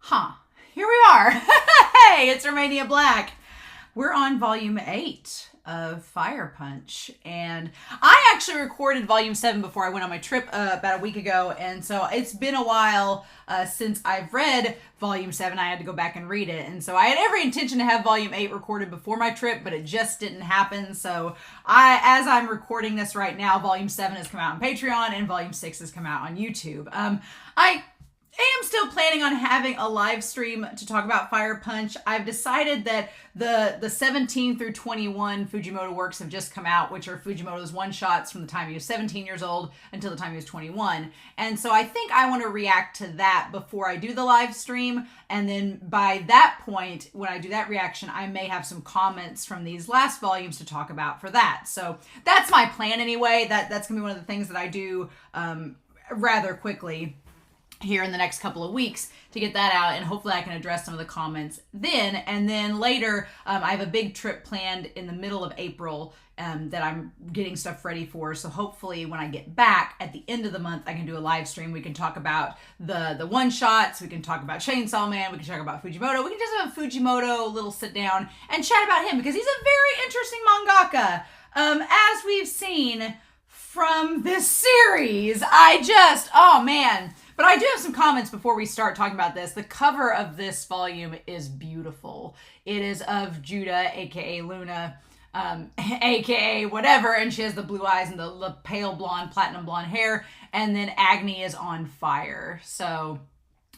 Here we are. Hey, it's Romania Black. We're on volume 8 of Fire Punch, and I actually recorded volume 7 before I went on my trip about a week ago, and so it's been a while since I've read volume 7. I had to go back and read it, and so I had every intention to have volume 8 recorded before my trip, but it just didn't happen. So as I'm recording this right now, volume 7 has come out on Patreon and volume 6 has come out on YouTube. I am still planning on having a live stream to talk about Fire Punch. I've decided that the 17 through 21 Fujimoto works have just come out, which are Fujimoto's one-shots from the time he was 17 years old until the time he was 21. And so I think I want to react to that before I do the live stream. And then by that point, when I do that reaction, I may have some comments from these last volumes to talk about for that. So that's my plan anyway. That's going to be one of the things that I do rather quickly here in the next couple of weeks to get that out, and hopefully I can address some of the comments then. And then later, I have a big trip planned in the middle of April that I'm getting stuff ready for. So hopefully when I get back at the end of the month, I can do a live stream. We can talk about the one-shots, we can talk about Chainsaw Man, we can talk about Fujimoto, we can just have a Fujimoto little sit down and chat about him, because he's a very interesting mangaka. As we've seen from this series, oh man. But I do have some comments before we start talking about this. The cover of this volume is beautiful. It is of Judah, aka Luna, aka whatever, and she has the blue eyes and the pale blonde, platinum blonde hair, and then Agni is on fire. So,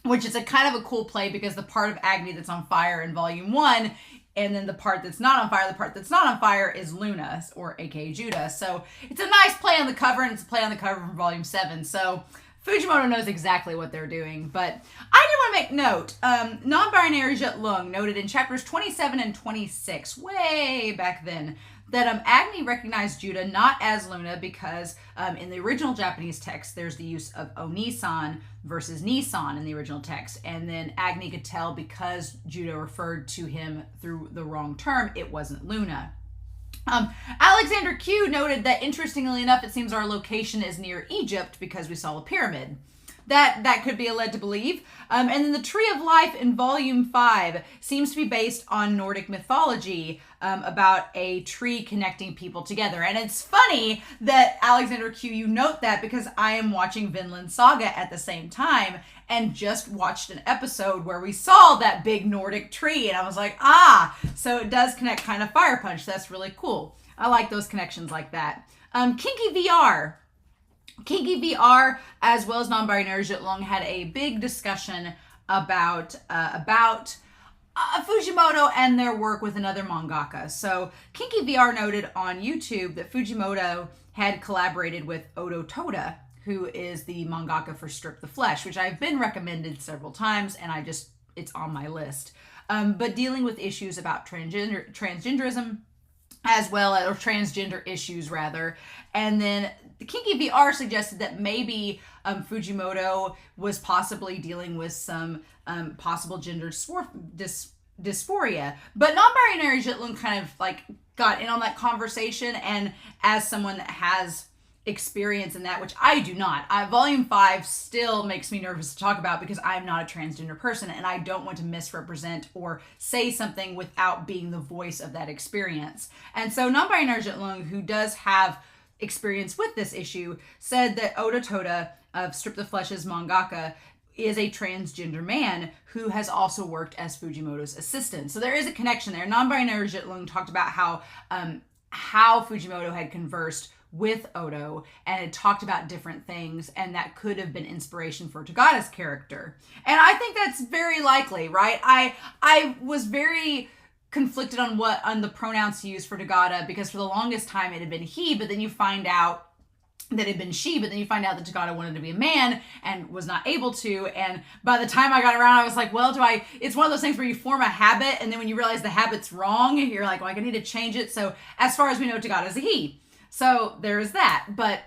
which is a kind of a cool play, because the part of Agni that's on fire in volume 1, and then the part that's not on fire, the part that's not on fire is Luna, or aka Judah. So it's a nice play on the cover, and it's a play on the cover from volume 7. So Fujimoto knows exactly what they're doing. But I did want to make note, non-binary Jetlung noted in chapters 27 and 26, way back then, that Agni recognized Judah not as Luna because in the original Japanese text, there's the use of Onisan versus Nisan in the original text. And then Agni could tell, because Judah referred to him through the wrong term, it wasn't Luna. Alexander Q noted that, interestingly enough, it seems our location is near Egypt because we saw a pyramid. That could be led to believe. And then the Tree of Life in Volume 5 seems to be based on Nordic mythology about a tree connecting people together. And it's funny that, Alexander Q, you note that, because I am watching Vinland Saga at the same time and just watched an episode where we saw that big Nordic tree. And I was like, so it does connect kind of Fire Punch. That's really cool. I like those connections like that. Kinky VR, as well as non-binary Jetlung, had a big discussion about Fujimoto and their work with another mangaka. So Kinky VR noted on YouTube that Fujimoto had collaborated with Odo Toda, who is the mangaka for Strip the Flesh, which I've been recommended several times, and it's on my list. But dealing with issues about transgenderism, as well as, or transgender issues rather. And then Kinky VR suggested that maybe Fujimoto was possibly dealing with some possible gender dysphoria. But non-binary Jetlung kind of like got in on that conversation, and as someone that has experience in that, which I do not, Volume 5 still makes me nervous to talk about, because I'm not a transgender person and I don't want to misrepresent or say something without being the voice of that experience. And so non-binary Jetlung, who does have experience with this issue, said that Oda Toda of Strip the Flesh's mangaka is a transgender man who has also worked as Fujimoto's assistant. So there is a connection there. Non-binary Jetlung talked about how Fujimoto had conversed with Odo and had talked about different things, and that could have been inspiration for Togata's character. And I think that's very likely, right? I was very conflicted on the pronouns to use for Togata, because for the longest time it had been he, but then you find out that it had been she, but then you find out that Togata wanted to be a man and was not able to. And by the time I got around, I was like, well, it's one of those things where you form a habit, and then when you realize the habit's wrong, you're like, well, I need to change it. So as far as we know, Togata is a he. So there is that. But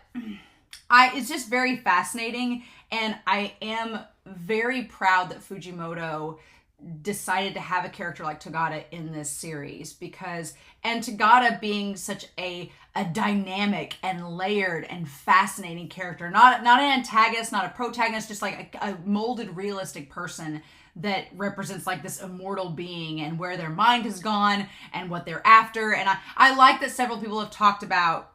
it's just very fascinating, and I am very proud that Fujimoto decided to have a character like Togata in this series, and Togata being such a dynamic and layered and fascinating character, not an antagonist, not a protagonist, just like a molded realistic person that represents like this immortal being and where their mind has gone and what they're after. And I like that several people have talked about,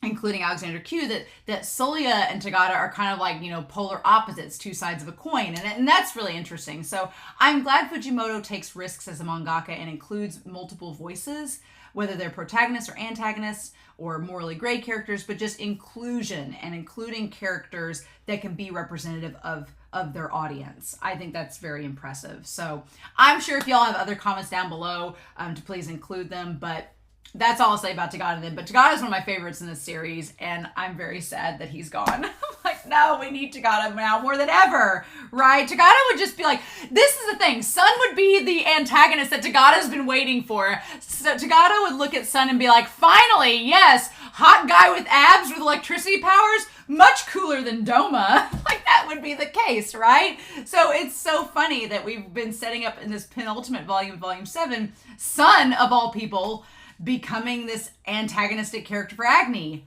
including Alexander Q, that Sulya and Togata are kind of like, polar opposites, two sides of a coin. And that's really interesting. So I'm glad Fujimoto takes risks as a mangaka and includes multiple voices, whether they're protagonists or antagonists or morally gray characters, but just inclusion and including characters that can be representative of their audience. I think that's very impressive. So I'm sure if y'all have other comments down below, to please include them, but that's all I'll say about Togata then. But Togata is one of my favorites in this series, and I'm very sad that he's gone. I'm like, no, we need Togata now more than ever, right? Togata would just be like, this is the thing. Sun would be the antagonist that Togata's been waiting for. So Togata would look at Sun and be like, finally, yes, hot guy with abs with electricity powers, much cooler than Doma. Like, that would be the case, right? So it's so funny that we've been setting up in this penultimate volume, Volume 7, Sun, of all people, becoming this antagonistic character for Agni.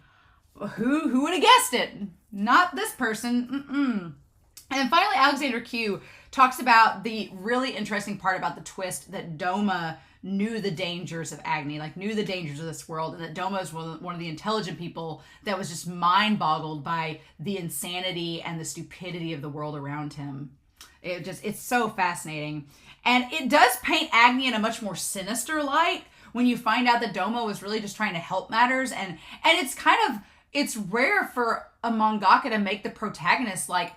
Who would have guessed it? Not this person. And finally, Alexander Q talks about the really interesting part about the twist that Doma knew the dangers of Agni, like knew the dangers of this world, and that Doma is one of the intelligent people that was just mind-boggled by the insanity and the stupidity of the world around him. It's so fascinating. And it does paint Agni in a much more sinister light when you find out that Doma was really just trying to help matters. And it's rare for a mangaka to make the protagonist like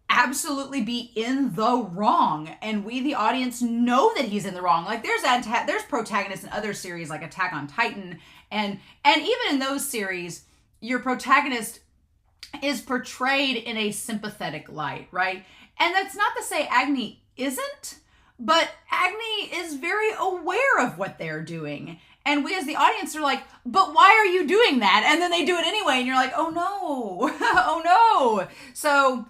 absolutely be in the wrong, and we the audience know that he's in the wrong. Like there's protagonists in other series like Attack on Titan, and even in those series your protagonist is portrayed in a sympathetic light, right? And that's not to say Agni isn't, but Agni is very aware of what they're doing. And we as the audience are like, but why are you doing that? And then they do it anyway, and you're like, oh no, oh no. So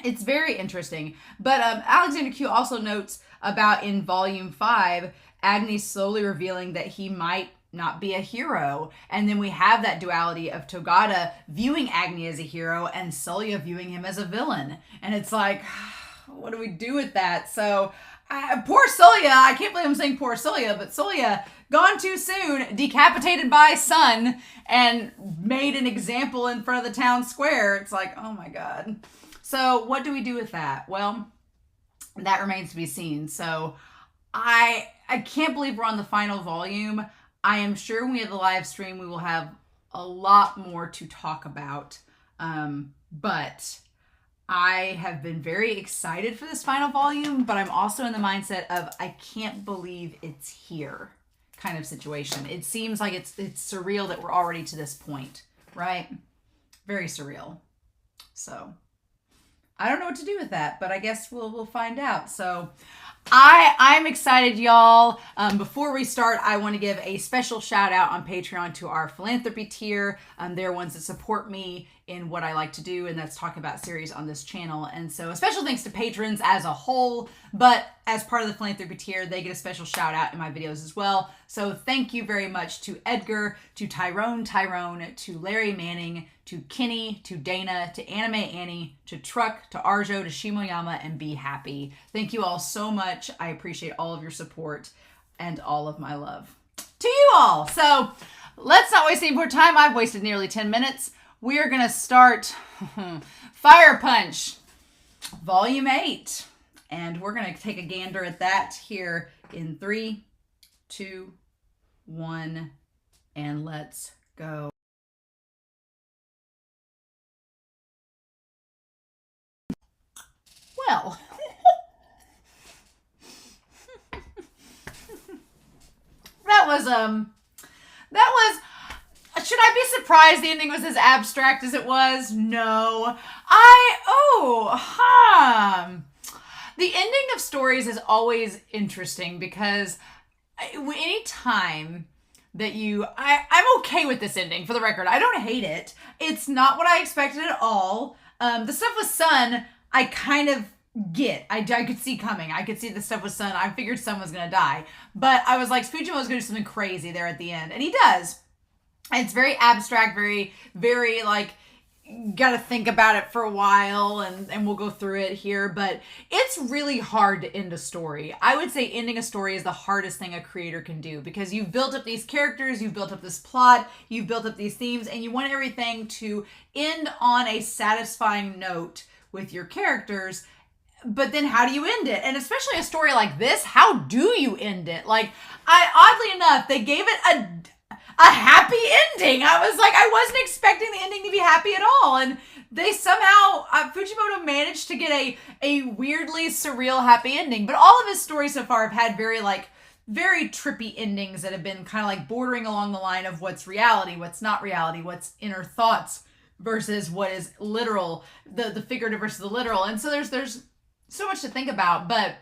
it's very interesting. But Alexander Q also notes about in Volume 5, Agni slowly revealing that he might not be a hero. And then we have that duality of Togata viewing Agni as a hero and Sulya viewing him as a villain. And it's like, what do we do with that? So poor Sulya, I can't believe I'm saying poor Sulya, but Sulya gone too soon, decapitated by Sun, and made an example in front of the town square. It's like, oh my God. So what do we do with that? Well, that remains to be seen. So I can't believe we're on the final volume. I am sure when we have the live stream, we will have a lot more to talk about. But I have been very excited for this final volume, but I'm also in the mindset of I can't believe it's here kind of situation. It seems like it's surreal that we're already to this point, right? Very surreal. So I don't know what to do with that, but I guess we'll find out. So I'm excited, y'all. Before we start, I want to give a special shout out on Patreon to our philanthropy tier. They're ones that support me in what I like to do, and that's talking about series on this channel. And so a special thanks to patrons as a whole, but as part of the philanthropy tier, they get a special shout out in my videos as well. So thank you very much to Edgar, to Tyrone, to Larry Manning, to Kenny, to Dana, to Anime Annie, to Truck, to Arjo, to Shimoyama, and Be Happy. Thank you all so much. I appreciate all of your support and all of my love to you all. So let's not waste any more time. I've wasted nearly 10 minutes. We are going to start Fire Punch, Volume 8. And we're going to take a gander at that here in 3, 2, 1, and let's go. Well, that was, should I be surprised the ending was as abstract as it was? No. The ending of stories is always interesting because any time that I'm okay with this ending, for the record. I don't hate it. It's not what I expected at all. The stuff with Sun, I kind of get. I could see coming. I could see the stuff with Sun. I figured Sun was going to die. But I was like, Fujimoto's going to do something crazy there at the end. And he does. And it's very abstract, very, very like, got to think about it for a while, and we'll go through it here. But it's really hard to end a story. I would say ending a story is the hardest thing a creator can do, because you've built up these characters, you've built up this plot, you've built up these themes, and you want everything to end on a satisfying note with your characters. But then how do you end it? And especially a story like this, how do you end it? Like, oddly enough, they gave it a happy ending. I was like, I wasn't expecting the ending to be happy at all. And they somehow, Fujimoto managed to get a weirdly surreal happy ending. But all of his stories so far have had very trippy endings that have been kind of like bordering along the line of what's reality, what's not reality, what's inner thoughts versus what is literal, the figurative versus the literal. And so there's so much to think about. But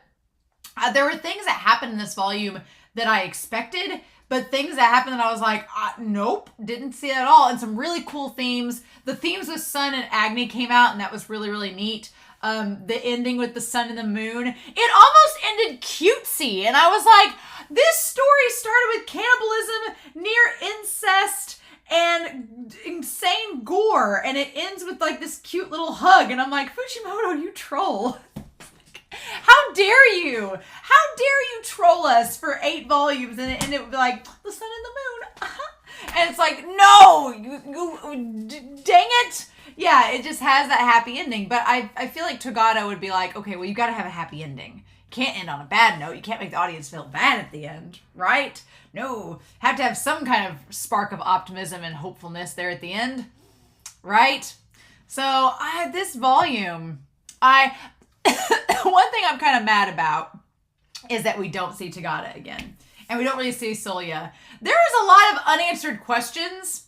there were things that happened in this volume that I expected, but things that happened that I was like, nope, didn't see it at all. And some really cool themes. The themes with Sun and Agni came out, and that was really, really neat. The ending with the sun and the moon, it almost ended cutesy. And I was like, this story started with cannibalism, near incest, and insane gore. And it ends with like this cute little hug. And I'm like, Fujimoto, you troll. How dare you? How dare you troll us for 8 volumes and it would be like, the sun and the moon. And it's like, no, dang it. Yeah, it just has that happy ending. But I feel like Togata would be like, okay, well, you got to have a happy ending. You can't end on a bad note. You can't make the audience feel bad at the end, right? No, have to have some kind of spark of optimism and hopefulness there at the end, right? So this volume, one thing I'm kind of mad about is that we don't see Togata again. And we don't really see Solia. There is a lot of unanswered questions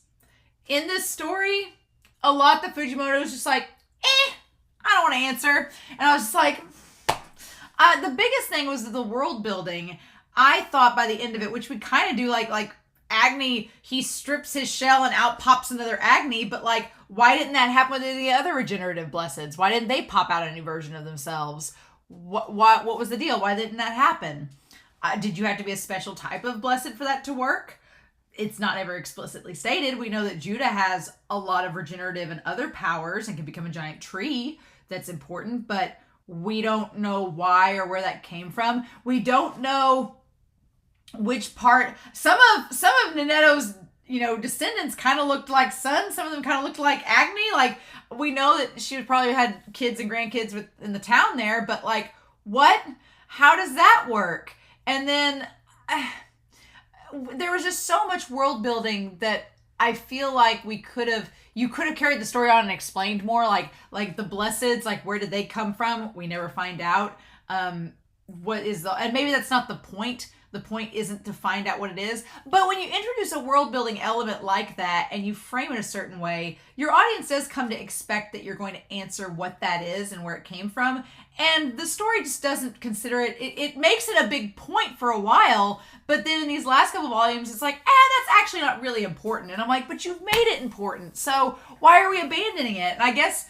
in this story. A lot that Fujimoto was just like, I don't want to answer. And I was just like, the biggest thing was the world building. I thought by the end of it, which we kind of do like Agni, he strips his shell and out pops another Agni, but like, why didn't that happen with the other regenerative blesseds? Why didn't they pop out a new version of themselves? What was the deal? Why didn't that happen? Did you have to be a special type of blessed for that to work? It's not ever explicitly stated. We know that Judah has a lot of regenerative and other powers and can become a giant tree. That's important, but we don't know why or where that came from. We don't know which part. Some of Nanetto's, descendants kind of looked like Sun. Some of them kind of looked like Agni. Like, we know that she probably had kids and grandkids in the town there, but like, what? How does that work? And then there was just so much world building that I feel like you could have carried the story on and explained more, like the blesseds, like where did they come from? We never find out. And maybe that's not the point. The point isn't to find out what it is. But when you introduce a world building element like that and you frame it a certain way, your audience does come to expect that you're going to answer what that is and where it came from. And the story just doesn't consider it. It makes it a big point for a while, but then in these last couple volumes, it's like, that's actually not really important. And I'm like, but you've made it important. So why are we abandoning it? And I guess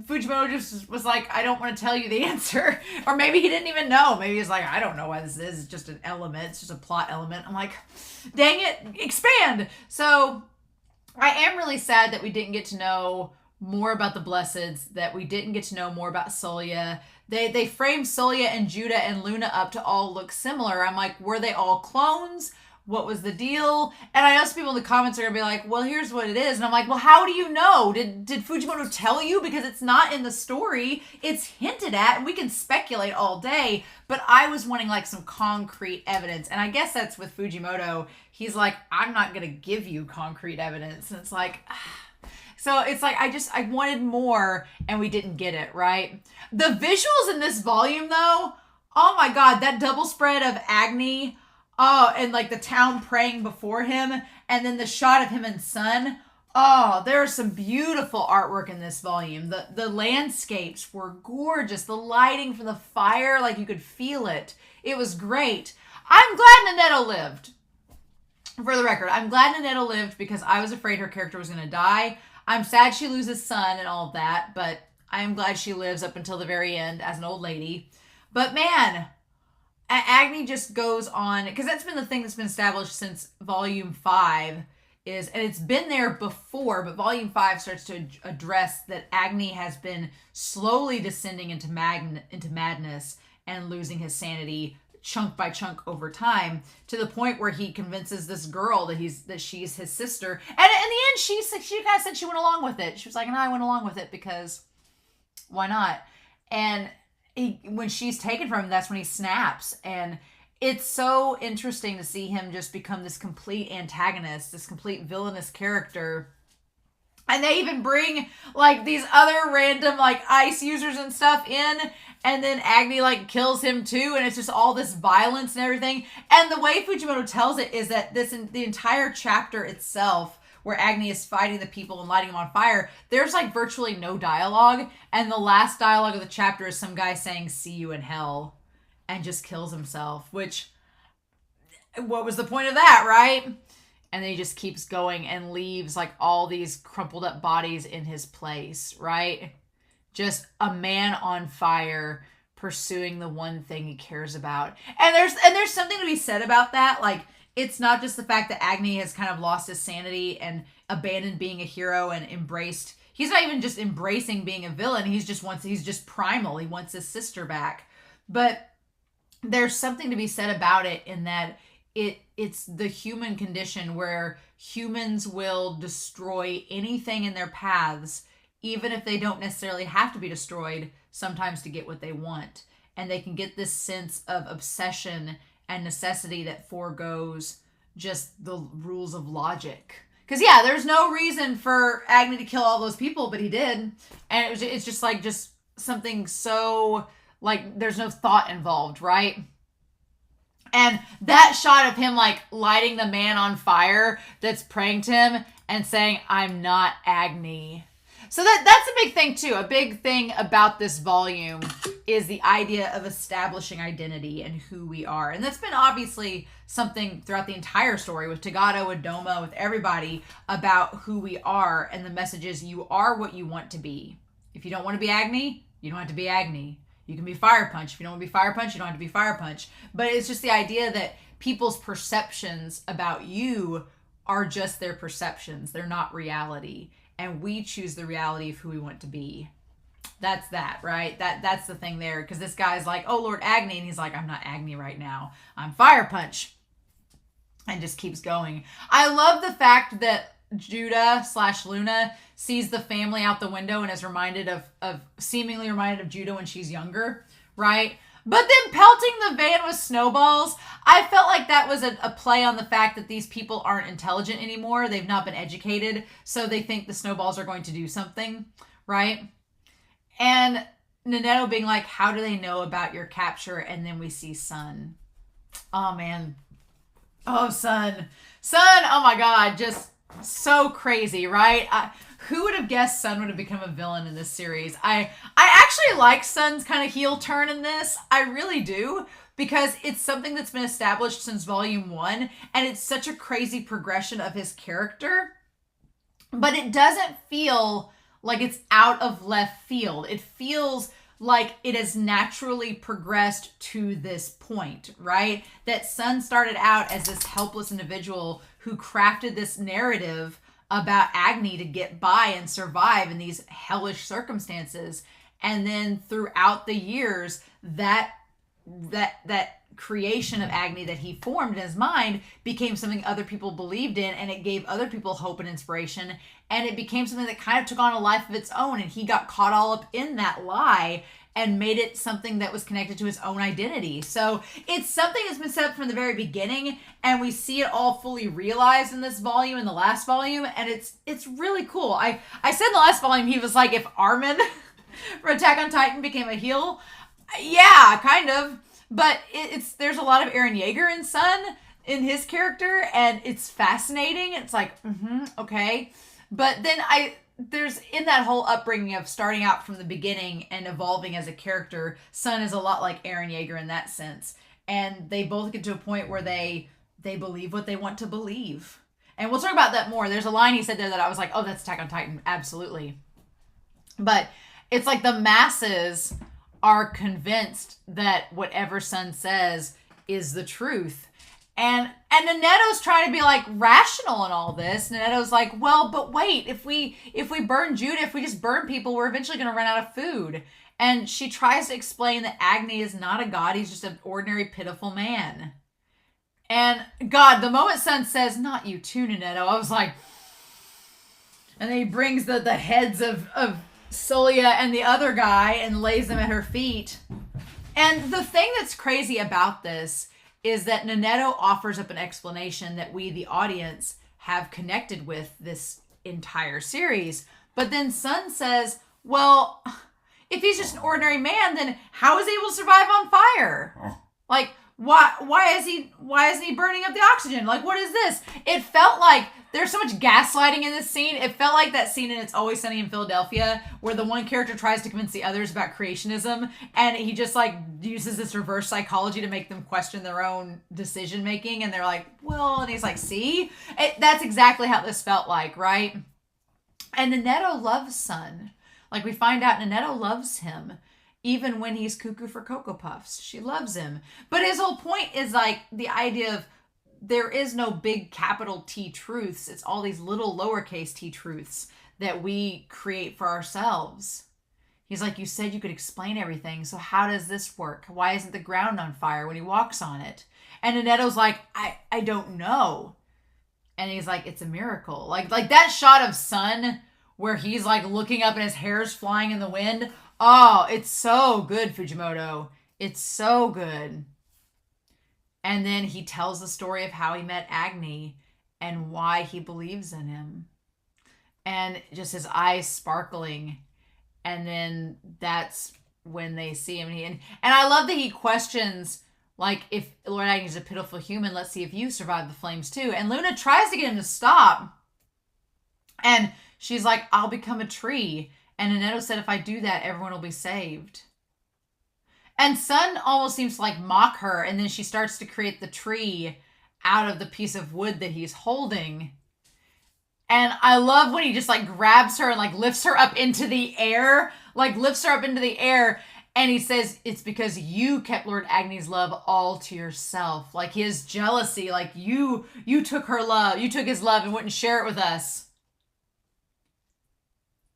Fujimoto just was like, I don't want to tell you the answer. Or maybe he didn't even know. Maybe he's like, I don't know why this is. It's just an element. It's just a plot element. I'm like, dang it, expand. So I am really sad that we didn't get to know more about the Blesseds, that we didn't get to know more about Solia. They framed Solia and Judah and Luna up to all look similar. I'm like, were they all clones? What was the deal? And I know some people in the comments are going to be like, well, here's what it is. And I'm like, well, how do you know? Did Fujimoto tell you? Because it's not in the story. It's hinted at, and we can speculate all day. But I was wanting like some concrete evidence. And I guess that's with Fujimoto. He's like, I'm not going to give you concrete evidence. And it's like, so it's like, I wanted more and we didn't get it, right? The visuals in this volume though, oh my God, that double spread of Agni, oh, and like the town praying before him, and then the shot of him and Sun. Oh, there's some beautiful artwork in this volume. The landscapes were gorgeous. The lighting from the fire, like you could feel it. It was great. I'm glad Nanetto lived. For the record, I'm glad Nanetto lived because I was afraid her character was going to die. I'm sad she loses Sun and all of that, but I am glad she lives up until the very end as an old lady. But man, Agni just goes on, because that's been the thing that's been established since Volume 5 is, and it's been there before, but Volume 5 starts to address that Agni has been slowly descending into madness and losing his sanity chunk by chunk over time, to the point where he convinces this girl that she's his sister. And in the end, she kind of said she went along with it. She was like, no, I went along with it because why not? And when she's taken from him, that's when he snaps. And it's so interesting to see him just become this complete antagonist, this complete villainous character. And they even bring like these other random like ice users and stuff in, and then Agni like kills him too, and it's just all this violence and everything. And the way Fujimoto tells it is that the entire chapter itself, where Agni is fighting the people and lighting them on fire, there's like virtually no dialogue, and the last dialogue of the chapter is some guy saying "see you in hell," and just kills himself. Which, what was the point of that, right? And then he just keeps going and leaves like all these crumpled up bodies in his place, right? Just a man on fire pursuing the one thing he cares about. And there's something to be said about that. Like, it's not just the fact that Agni has kind of lost his sanity and abandoned being a hero and embraced. He's not even just embracing being a villain. He's just primal. He wants his sister back. But there's something to be said about it in that it's the human condition where humans will destroy anything in their paths, even if they don't necessarily have to be destroyed, sometimes to get what they want. And they can get this sense of obsession and necessity that forgoes just the rules of logic. Because yeah, there's no reason for Agni to kill all those people, but he did. And it's just like just something so like there's no thought involved, right? And that shot of him like lighting the man on fire that's praying to him and saying, "I'm not Agni." So that's a big thing too. A big thing about this volume is the idea of establishing identity and who we are. And that's been obviously something throughout the entire story with Togata, with Doma, with everybody, about who we are. And the message is, you are what you want to be. If you don't want to be Agni, you don't have to be Agni. You can be Fire Punch. If you don't want to be Fire Punch, you don't have to be Fire Punch. But it's just the idea that people's perceptions about you are just their perceptions. They're not reality. And we choose the reality of who we want to be. That's that, right? That's the thing there. Because this guy's like, "Oh, Lord Agni." And he's like, "I'm not Agni right now. I'm Fire Punch." And just keeps going. I love the fact that Judah/Luna sees the family out the window and is seemingly reminded of Judah when she's younger, right? But then pelting the van with snowballs, I felt like that was a play on the fact that these people aren't intelligent anymore. They've not been educated, so they think the snowballs are going to do something, right? And Nanetto being like, "How do they know about your capture?" And then we see Sun. Oh, man. Oh, Sun. Sun, oh my God, just so crazy, right? Who would have guessed Sun would have become a villain in this series? I actually like Sun's kind of heel turn in this. I really do, because it's something that's been established since Volume 1, and it's such a crazy progression of his character. But it doesn't feel like it's out of left field. It feels like it has naturally progressed to this point, right? That Sun started out as this helpless individual who crafted this narrative about Agni to get by and survive in these hellish circumstances. And then throughout the years, that creation of Agni that he formed in his mind became something other people believed in, and it gave other people hope and inspiration, and it became something that kind of took on a life of its own, and he got caught all up in that lie and made it something that was connected to his own identity. So it's something that's been set up from the very beginning, and we see it all fully realized in this volume, in the last volume, and it's really cool. I said in the last volume, he was like, if Armin from Attack on Titan became a heel, yeah, kind of. But there's a lot of Eren Yeager in Sun in his character, and it's fascinating. It's like, okay. But then there's in that whole upbringing of starting out from the beginning and evolving as a character, Sun is a lot like Eren Yeager in that sense. And they both get to a point where they believe what they want to believe. And we'll talk about that more. There's a line he said there that I was like, oh, that's Attack on Titan. Absolutely. But It's like the masses are convinced that whatever Sun says is the truth. And Nanetto's trying to be like rational in all this. Nanetto's like, well, but wait, if we burn Judah, if we just burn people, we're eventually going to run out of food. And she tries to explain that Agni is not a god, he's just an ordinary, pitiful man. And God, the moment Sun says, not you too, Nanetto, I was like, and then he brings the heads of Solia and the other guy and lays them at her feet. And the thing that's crazy about this is that Nanetto offers up an explanation that we, the audience, have connected with this entire series. But then Sun says, well, if he's just an ordinary man, then how is he able to survive on fire? Like, why isn't he burning up the oxygen? Like, what is this? It felt like there's so much gaslighting in this scene. It felt like that scene in It's Always Sunny in Philadelphia where the one character tries to convince the others about creationism, and he just like uses this reverse psychology to make them question their own decision making, and they're like, well, and he's like, see? That's exactly how this felt like, right? And Nanetto loves Sun. Like, we find out Nanetto loves him. Even when he's cuckoo for Cocoa Puffs. She loves him. But his whole point is like the idea of there is no big capital T truths. It's all these little lowercase t truths that we create for ourselves. He's like, you said you could explain everything. So how does this work? Why isn't the ground on fire when he walks on it? And Nanetto's like, I don't know. And he's like, it's a miracle. Like that shot of Sun where he's like looking up and his hair's flying in the wind. Oh, it's so good, Fujimoto. It's so good. And then he tells the story of how he met Agni and why he believes in him. And just his eyes sparkling. And then that's when they see him. And I love that he questions, like, if Lord Agni's a pitiful human, let's see if you survive the flames too. And Luna tries to get him to stop. And she's like, I'll become a tree. And Nanetto said, if I do that, everyone will be saved. And Sun almost seems to like mock her. And then she starts to create the tree out of the piece of wood that he's holding. And I love when he just like grabs her and like lifts her up into the air. And he says, it's because you kept Lord Agni's love all to yourself. Like his jealousy, like you took her love, you took his love and wouldn't share it with us.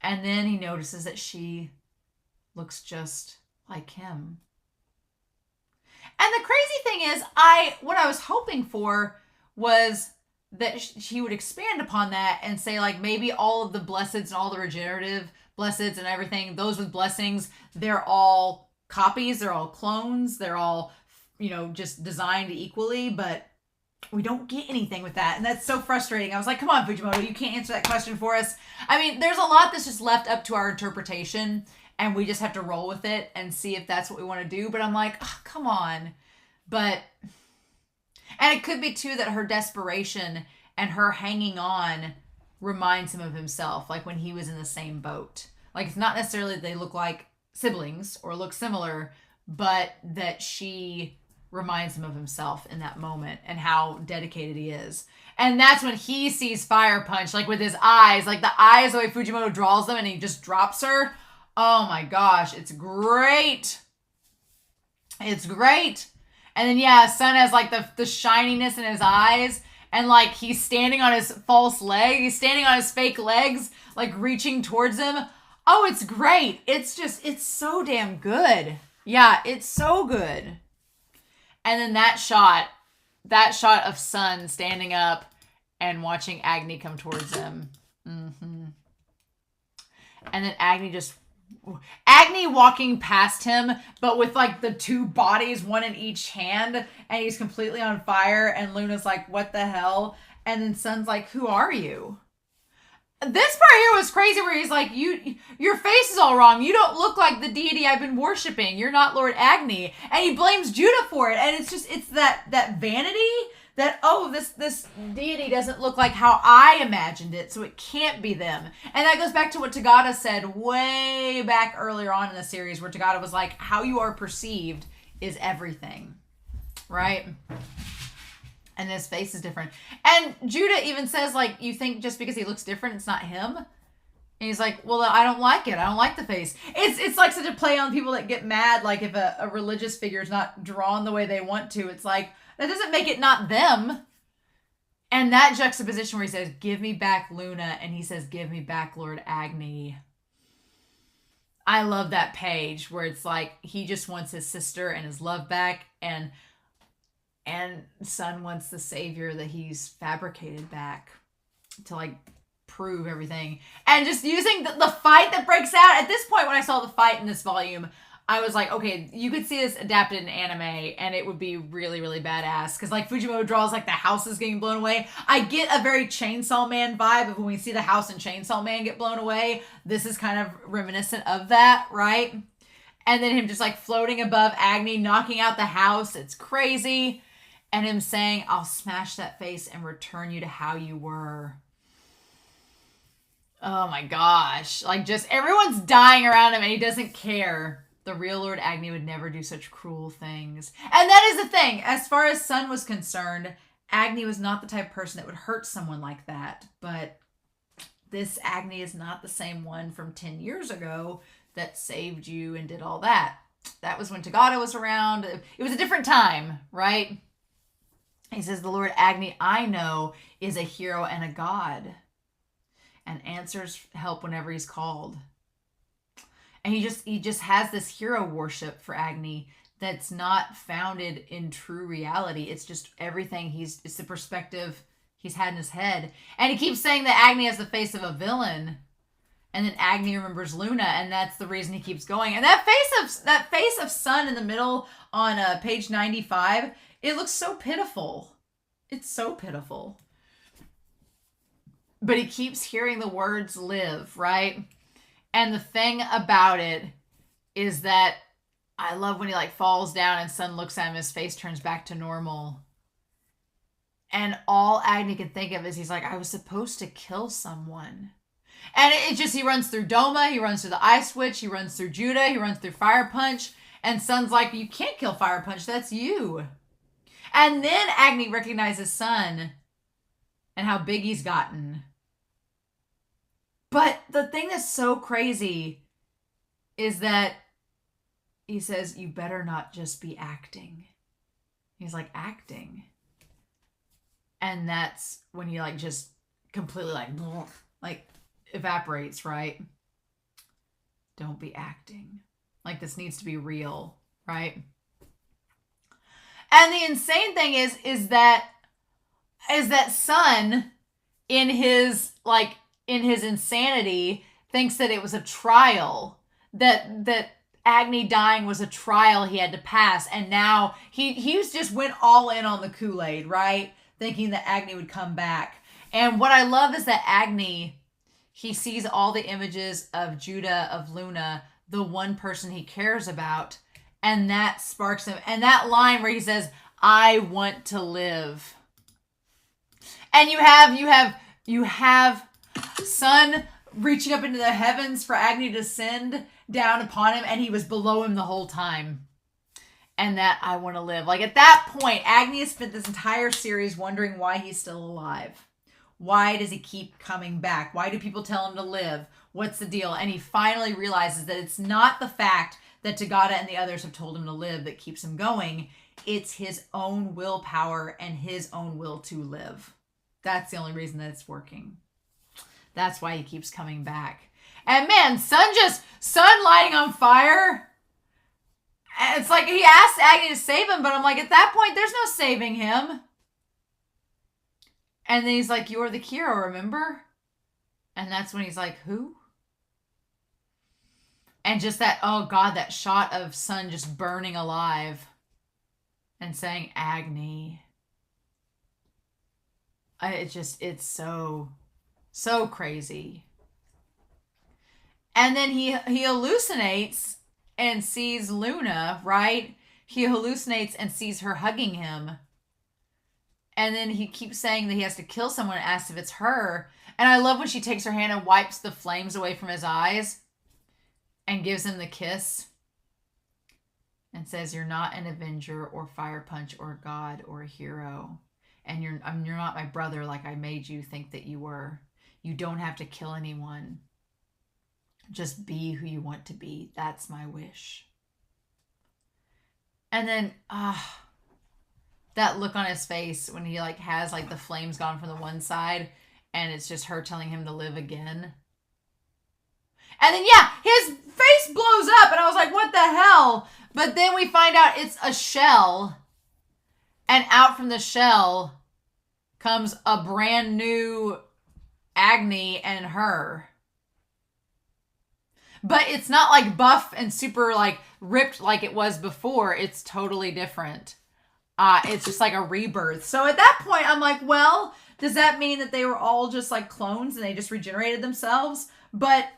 And then he notices that she looks just like him. And the crazy thing is, what I was hoping for was that she would expand upon that and say, like, maybe all of the blesseds and all the regenerative blesseds and everything, those with blessings, they're all copies, they're all clones, they're all, just designed equally, but we don't get anything with that. And that's so frustrating. I was like, come on, Fujimoto, you can't answer that question for us. I mean, there's a lot that's just left up to our interpretation, and we just have to roll with it and see if that's what we want to do. But I'm like, oh, come on. And it could be, too, that her desperation and her hanging on reminds him of himself, like when he was in the same boat. Like, it's not necessarily that they look like siblings or look similar, but that she reminds him of himself in that moment and how dedicated he is. And that's when he sees Fire Punch, like with his eyes, like the eyes, the way Fujimoto draws them, and he just drops her. Oh my gosh, it's great. It's great. And then, yeah, Sun has like the shininess in his eyes, and like he's standing on his false leg. He's standing on his fake legs, like reaching towards him. Oh, it's great. It's so damn good. Yeah, it's so good. And then that shot of Sun standing up and watching Agni come towards him. Mm-hmm. And then Agni walking past him, but with like the two bodies, one in each hand, and he's completely on fire, and Luna's like, what the hell? And then Sun's like, who are you? This part here was crazy, where he's like, your face is all wrong. You don't look like the deity I've been worshiping. You're not Lord Agni. And he blames Judah for it. And it's that vanity that, oh, this deity doesn't look like how I imagined it, so it can't be them. And that goes back to what Togata said way back earlier on in the series, where Togata was like, how you are perceived is everything, right? And his face is different. And Judah even says, like, you think just because he looks different, it's not him? And he's like, well, I don't like it. I don't like the face. It's like such a play on people that get mad. Like if a religious figure is not drawn the way they want to, it's like, that doesn't make it not them. And that juxtaposition where he says, give me back Luna, and he says, give me back Lord Agni. I love that page where it's like, he just wants his sister and his love back, and Sun wants the savior that he's fabricated back to like prove everything. And just using the fight that breaks out at this point, when I saw the fight in this volume, I was like, okay, you could see this adapted in anime and it would be really, really badass. Because like Fujimoto draws like the houses getting blown away. I get a very Chainsaw Man vibe of when we see the house in Chainsaw Man get blown away. This is kind of reminiscent of that, right? And then him just like floating above Agni, knocking out the house. It's crazy. And him saying, I'll smash that face and return you to how you were. Oh my gosh. Like just everyone's dying around him and he doesn't care. The real Lord Agni would never do such cruel things. And that is the thing. As far as Sun was concerned, Agni was not the type of person that would hurt someone like that. But this Agni is not the same one from 10 years ago that saved you and did all that. That was when Togata was around. It was a different time, right? He says, the Lord Agni I know is a hero and a god, and answers help whenever he's called. And he just has this hero worship for Agni that's not founded in true reality. It's just everything it's the perspective he's had in his head. And he keeps saying that Agni has the face of a villain. And then Agni remembers Luna, and that's the reason he keeps going. And that face of Sun in the middle on page 95, it looks so pitiful. It's so pitiful. But he keeps hearing the words live, right? And the thing about it is that I love when he like falls down and Sun looks at him, his face turns back to normal. And all Agni can think of is he's like, I was supposed to kill someone. And it just, he runs through Doma, he runs through the Ice Witch, he runs through Judah, he runs through Fire Punch. And Sun's like, you can't kill Fire Punch, that's you. And then Agni recognizes Sun and how big he's gotten. But the thing that's so crazy is that he says, you better not just be acting. He's like, acting. And that's when he like just completely like evaporates, right? Don't be acting. Like this needs to be real, right? And the insane thing is that Sun in his insanity thinks that it was a trial, that Agni dying was a trial he had to pass, and now he just went all in on the Kool-Aid, right? Thinking that Agni would come back. And what I love is that Agni, he sees all the images of Judah, of Luna, the one person he cares about, and that sparks him. And that line where he says, I want to live. And you have Sun reaching up into the heavens for Agni to descend down upon him, and he was below him the whole time. And that I want to live. Like at that point, Agni has spent this entire series wondering why he's still alive. Why does he keep coming back? Why do people tell him to live? What's the deal? And he finally realizes that it's not the fact that Togata and the others have told him to live that keeps him going. It's his own willpower and his own will to live. That's the only reason that it's working. That's why he keeps coming back. And man, Sun lighting on fire. It's like he asked Agni to save him, but I'm like, at that point, there's no saving him. And then he's like, you're the hero, remember? And that's when he's like, who? And just that, oh God, that shot of Sun just burning alive and saying Agni. It's so crazy. And then he hallucinates and sees Luna, right? He hallucinates and sees her hugging him. And then he keeps saying that he has to kill someone and asks if it's her. And I love when she takes her hand and wipes the flames away from his eyes and gives him the kiss and says, you're not an Avenger or Fire Punch or a god or a hero. And you're not my brother like I made you think that you were. You don't have to kill anyone. Just be who you want to be. That's my wish. And then, that look on his face when he like has like the flames gone from the one side and it's just her telling him to live again. And then, yeah, his face blows up and I was like, what the hell? But then we find out it's a shell, and out from the shell comes a brand new Agni and her. But it's not like buff and super like ripped like it was before. It's totally different. It's just like a rebirth. So at that point, I'm like, well, does that mean that they were all just like clones and they just regenerated themselves? But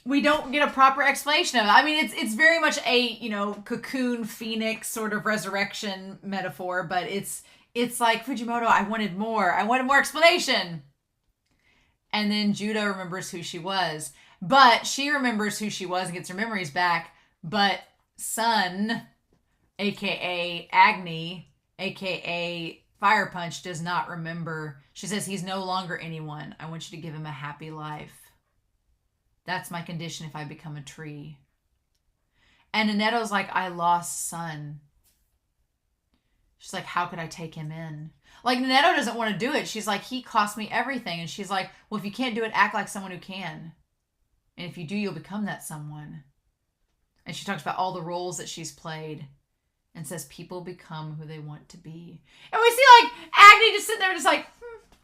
we don't get a proper explanation of it. I mean, it's very much a, you know, cocoon phoenix sort of resurrection metaphor, but it's like, Fujimoto, I wanted more explanation. And then Judah remembers who she was. But she remembers who she was and gets her memories back. But Sun, aka Agni, aka Fire Punch, does not remember. She says he's no longer anyone. I want you to give him a happy life. That's my condition if I become a tree. And Nanetto's like, I lost Sun. She's like, how could I take him in? Like, Nanetto doesn't want to do it. She's like, he cost me everything. And she's like, well, if you can't do it, act like someone who can. And if you do, you'll become that someone. And she talks about all the roles that she's played and says people become who they want to be. And we see like Agni just sitting there just like,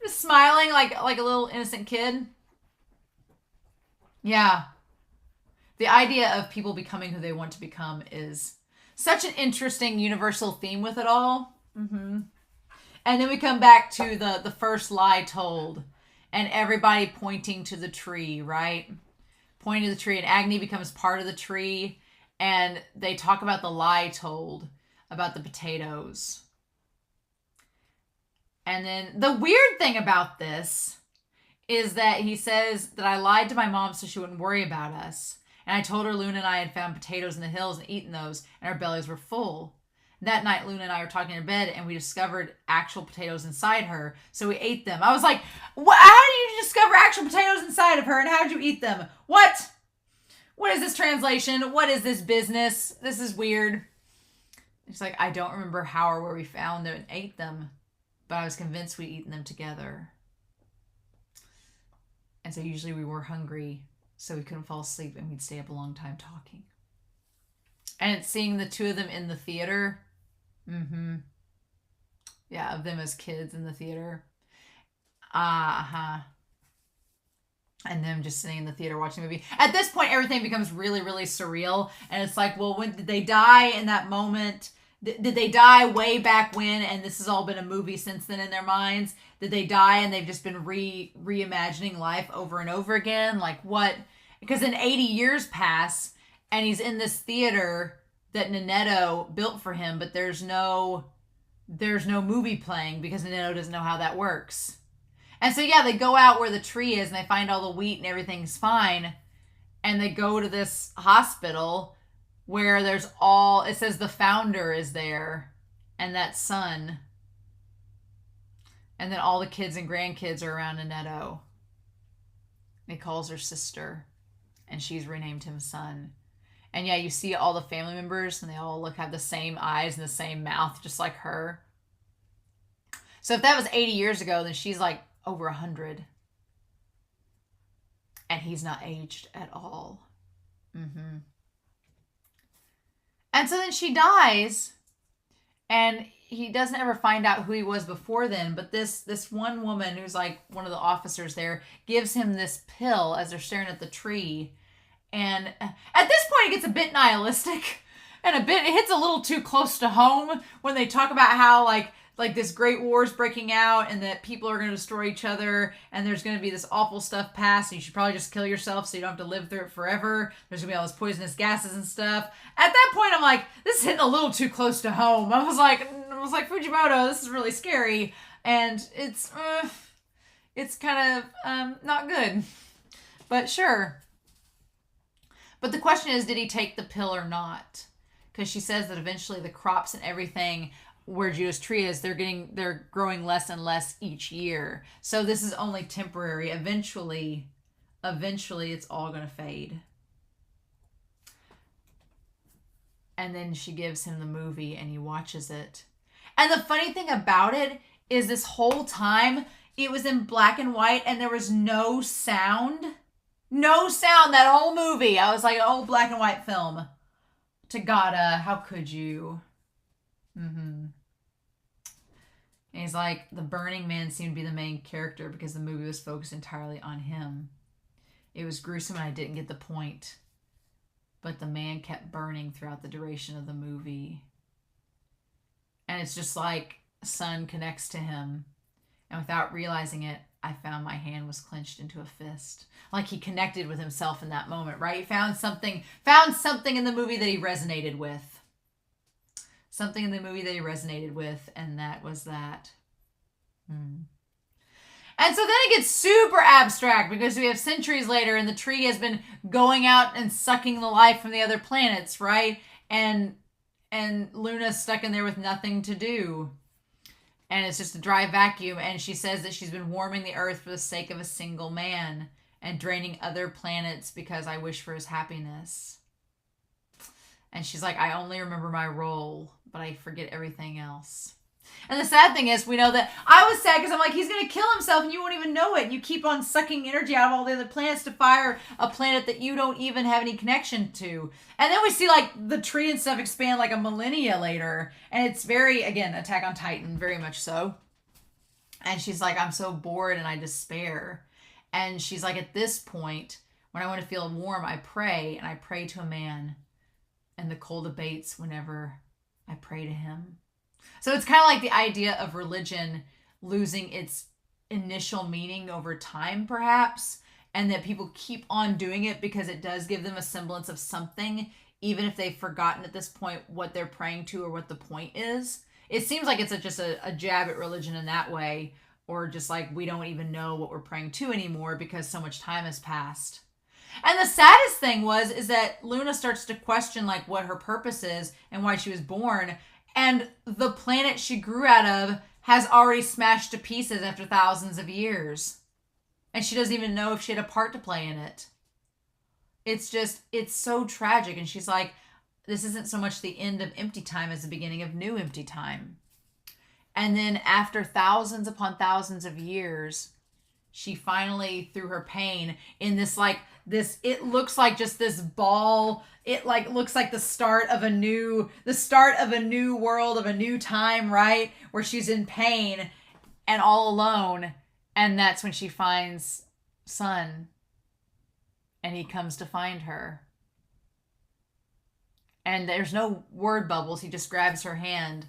just smiling like a little innocent kid. Yeah. The idea of people becoming who they want to become is such an interesting universal theme with it all. Mm-hmm. And then we come back to the first lie told and everybody pointing to the tree, right? Pointing to the tree, and Agni becomes part of the tree, and they talk about the lie told about the potatoes. And then the weird thing about this is that he says that I lied to my mom so she wouldn't worry about us. And I told her Luna and I had found potatoes in the hills and eaten those, and our bellies were full. That night, Luna and I were talking in bed, and we discovered actual potatoes inside her, so we ate them. I was like, how did you discover actual potatoes inside of her, and how did you eat them? What? What is this translation? What is this business? This is weird. It's like, I don't remember how or where we found them and ate them, but I was convinced we'd eaten them together. And so usually we were hungry, so we couldn't fall asleep, and we'd stay up a long time talking. And it's seeing the two of them in the theater. Mm-hmm. Yeah, of them as kids in the theater. Uh-huh. And them just sitting in the theater watching the movie. At this point, everything becomes really, really surreal. And it's like, well, when did they die in that moment? Did they die way back when? And this has all been a movie since then in their minds. Did they die and they've just been reimagining life over and over again? Like what? Because then 80 years pass and he's in this theater that Nanetto built for him, but there's no movie playing because Nanetto doesn't know how that works. And so, yeah, they go out where the tree is and they find all the wheat and everything's fine. And they go to this hospital where it says the founder is there and that son. And then all the kids and grandkids are around Nanetto. He calls her sister and she's renamed him son. And yeah, you see all the family members and they all have the same eyes and the same mouth, just like her. So if that was 80 years ago, then she's like over 100. And he's not aged at all. Mm-hmm. And so then she dies. And he doesn't ever find out who he was before then. But this one woman who's like one of the officers there gives him this pill as they're staring at the tree. And at this point, it gets a bit nihilistic. And it hits a little too close to home when they talk about how like this great war is breaking out and that people are going to destroy each other and there's going to be this awful stuff passed and you should probably just kill yourself so you don't have to live through it forever. There's going to be all those poisonous gases and stuff. At that point, I'm like, this is hitting a little too close to home. I was like, Fujimoto, this is really scary. And it's kind of not good. But sure. But the question is, did he take the pill or not? Because she says that eventually the crops and everything where Judah's tree is, they're growing less and less each year. So this is only temporary. Eventually, eventually it's all going to fade. And then she gives him the movie and he watches it. And the funny thing about it is this whole time it was in black and white and there was no sound. No sound that whole movie. I was like, oh, black and white film. Togata, how could you? And he's like, the burning man seemed to be the main character because the movie was focused entirely on him. It was gruesome and I didn't get the point. But the man kept burning throughout the duration of the movie. And it's just like Sun connects to him. And without realizing it, I found my hand was clenched into a fist. Like he connected with himself in that moment, right? He found something in the movie that he resonated with. Something in the movie that he resonated with, and that was that. And so then it gets super abstract because we have centuries later and the tree has been going out and sucking the life from the other planets, right? And Luna's stuck in there with nothing to do. And it's just a dry vacuum. And she says that she's been warming the earth for the sake of a single man and draining other planets because I wish for his happiness. And she's like, I only remember my role, but I forget everything else. And the sad thing is, we know that I was sad because I'm like, he's going to kill himself and you won't even know it. You keep on sucking energy out of all the other planets to fire a planet that you don't even have any connection to. And then we see like the tree and stuff expand like a millennia later. And it's very, again, Attack on Titan, very much so. And she's like, I'm so bored and I despair. And she's like, at this point, when I want to feel warm, I pray, and I pray to a man. And the cold abates whenever I pray to him. So it's kind of like the idea of religion losing its initial meaning over time, perhaps, and that people keep on doing it because it does give them a semblance of something, even if they've forgotten at this point what they're praying to or what the point is. It seems like it's just a jab at religion in that way, or just like we don't even know what we're praying to anymore because so much time has passed. And the saddest thing is that Luna starts to question like what her purpose is and why she was born. And the planet she grew out of has already smashed to pieces after thousands of years. And she doesn't even know if she had a part to play in it. It's so tragic. And she's like, this isn't so much the end of empty time as the beginning of new empty time. And then after thousands upon thousands of years, she finally, through her pain, in it looks like just this ball. It like looks like the start of a new world, of a new time, right? Where she's in pain and all alone. And that's when she finds Sun. And he comes to find her. And there's no word bubbles. He just grabs her hand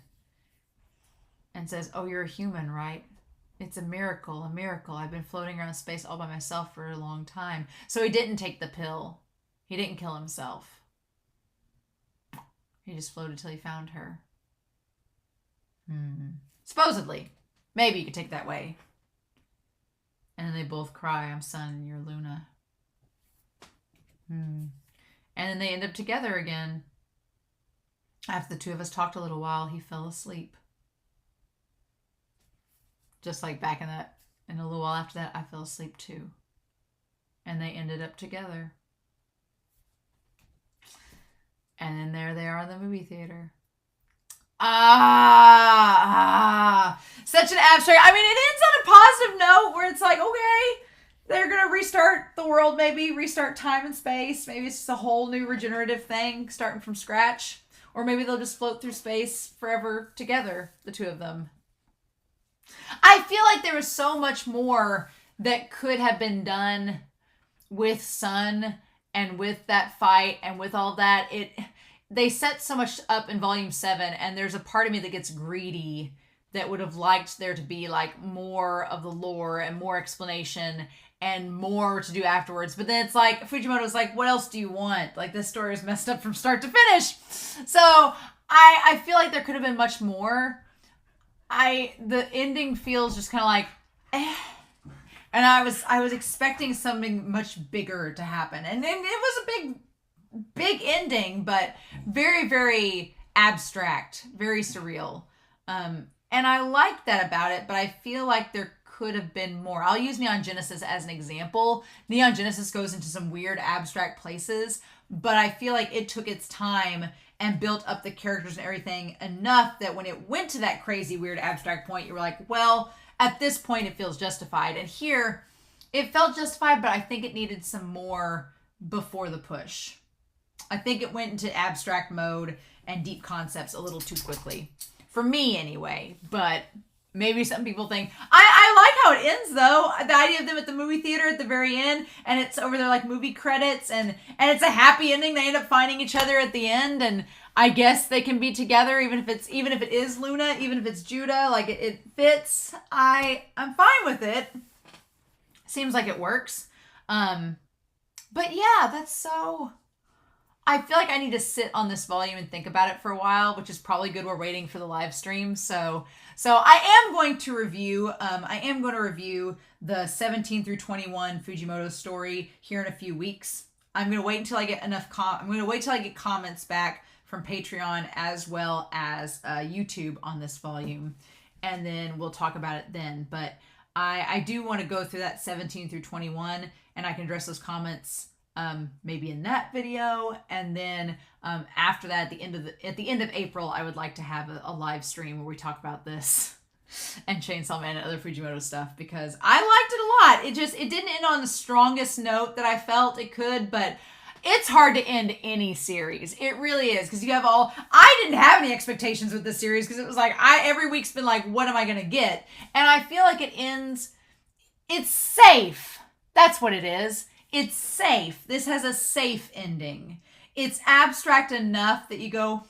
and says, oh, you're a human, right? It's a miracle, a miracle. I've been floating around space all by myself for a long time. So he didn't take the pill. He didn't kill himself. He just floated till he found her. Supposedly. Maybe you could take it that way. And then they both cry, I'm Sun and you're Luna. And then they end up together again. After the two of us talked a little while, he fell asleep. Just like back in a little while after that, I fell asleep too. And they ended up together. And then there they are in the movie theater. Such an abstract. I mean, it ends on a positive note where it's like, okay, they're going to restart the world, maybe restart time and space. Maybe it's just a whole new regenerative thing starting from scratch. Or maybe they'll just float through space forever together, the two of them. I feel like there was so much more that could have been done with Sun and with that fight and with all that. They set so much up in Volume 7, and there's a part of me that gets greedy that would have liked there to be like more of the lore and more explanation and more to do afterwards. But then it's like, Fujimoto's like, what else do you want? Like, this story is messed up from start to finish. So I feel like there could have been much more. The ending feels just kind of like, eh. And I was expecting something much bigger to happen. And it was a big ending, but very, very abstract, very surreal. And I like that about it, but I feel like there could have been more. I'll use Neon Genesis as an example. Neon Genesis goes into some weird abstract places, but I feel like it took its time and built up the characters and everything enough that when it went to that crazy weird abstract point, you were like, well, at this point it feels justified. And here it felt justified, but I think it needed some more before the push. I think it went into abstract mode and deep concepts a little too quickly. For me anyway, but maybe some people think, I like how it ends though. The idea of them at the movie theater at the very end, and it's over there like movie credits, and it's a happy ending. They end up finding each other at the end, and I guess they can be together even if it is Luna, even if it's Judah, like it fits. I'm fine with it. Seems like it works. But yeah, that's so... I feel like I need to sit on this volume and think about it for a while, which is probably good. We're waiting for the live stream. So I am going to review, the 17 through 21 Fujimoto story here in a few weeks. I'm going to wait until I get comments back from Patreon as well as YouTube on this volume. And then we'll talk about it then. But I do want to go through that 17 through 21, and I can address those comments maybe in that video, and then after that, at the end of April, I would like to have a live stream where we talk about this and Chainsaw Man and other Fujimoto stuff, because I liked it a lot. It didn't end on the strongest note that I felt it could, but it's hard to end any series. It really is, because you have I didn't have any expectations with this series, because it was like every week's been like, what am I gonna get? And I feel like it ends. It's safe. That's what it is. It's safe. This has a safe ending. It's abstract enough that you go,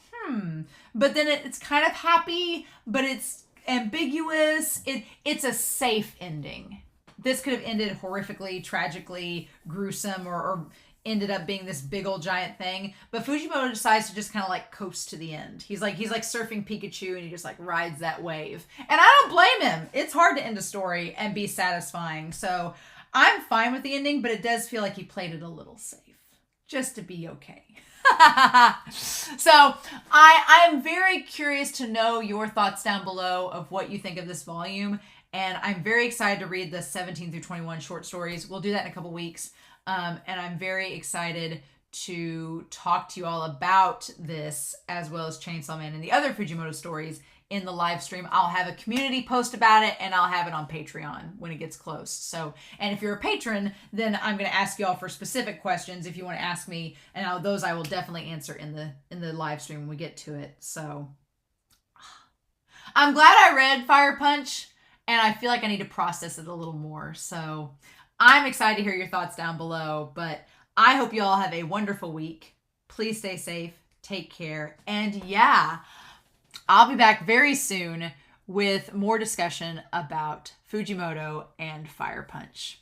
but then it's kind of happy, but it's ambiguous. It's a safe ending. This could have ended horrifically, tragically, gruesome, or ended up being this big old giant thing. But Fujimoto decides to just kind of like coast to the end. He's like surfing Pikachu, and he just like rides that wave. And I don't blame him. It's hard to end a story and be satisfying. So I'm fine with the ending, but it does feel like he played it a little safe, just to be okay. So I'm very curious to know your thoughts down below of what you think of this volume, and I'm very excited to read the 17 through 21 short stories. We'll do that in a couple weeks, and I'm very excited to talk to you all about this, as well as Chainsaw Man and the other Fujimoto stories in the live stream. I'll have a community post about it, and I'll have it on Patreon when it gets close. So, and if you're a patron, then I'm going to ask y'all for specific questions if you want to ask me, and those I will definitely answer in the live stream when we get to it. So I'm glad I read Fire Punch, and I feel like I need to process it a little more. So I'm excited to hear your thoughts down below, but I hope you all have a wonderful week. Please stay safe, take care, and yeah, I'll be back very soon with more discussion about Fujimoto and Fire Punch.